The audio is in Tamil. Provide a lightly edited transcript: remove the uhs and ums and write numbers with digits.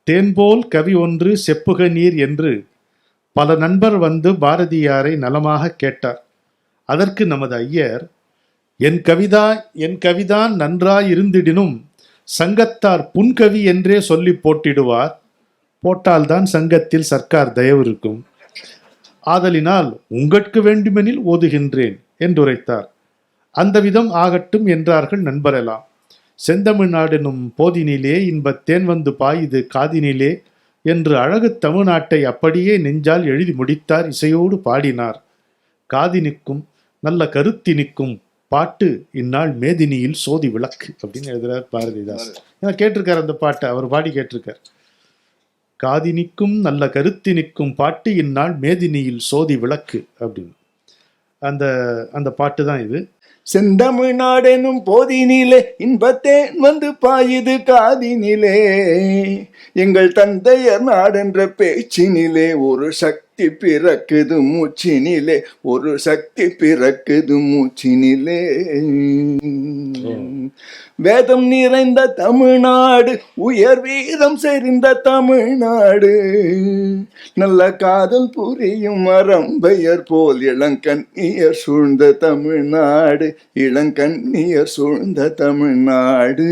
தேன்போல் கவி ஒன்று செப்புக நீர் என்று பல நண்பர் வந்து பாரதியாரை நலமாக கேட்டார். அதற்கு நமது ஐயர், என் கவிதான் நன்றாயிருந்திடினும் சங்கத்தார் புன்கவி என்றே சொல்லி போட்டிடுவார். போட்டால்தான் சங்கத்தில் சர்க்கார் தயவு இருக்கும். ஆதலினால் உங்கட்கு வேண்டுமெனில் ஓதுகின்றேன் என்றுரைத்தார். அந்த விதம் ஆகட்டும் என்றார்கள் நண்பரெல்லாம். செந்தமிழ்நாடெனும் போதினிலே இன்பத் தேன் வந்து பாயுது காதினிலே என்று அழகு தமிழ்நாட்டை அப்படியே நெஞ்சால் எழுதி முடித்தார். இசையோடு பாடினார். காதினிக்கும் நல்ல கருத்தினிக்கும் பாட்டு இந்நாள் மேதினியில் சோதி விளக்கு அப்படின்னு எழுதுறார் பாரதிதாஸ். ஏன்னா கேட்டிருக்கார் அந்த பாட்டை, அவர் பாடி கேட்டிருக்கார். காதினிக்கும் நல்ல கருத்தினிக்கும் பாட்டு இந்நாள் மேதினியில் சோதி விளக்கு அப்படின்னு அந்த பாட்டு தான் இது. செந்தமிழ்நாடெனும் போதினிலே இன்பத்தேன் வந்து பாயுது காதினிலே, எங்கள் தந்தையர் நாடென்ற பேச்சினிலே ஒரு சக்தி பிறக்குது மூச்சினிலே, ஒரு சக்தி பிறக்குது மூச்சினிலே. வேதம் நிறைந்த தமிழ்நாடு, உயர் வீரம் செறிந்த தமிழ்நாடு, நல்ல காதல் புரியும் அறம்பெயர் போல் இளங்கண்ணியர் சூழ்ந்த தமிழ்நாடு, இளங்கண்ணியர் சூழ்ந்த தமிழ்நாடு.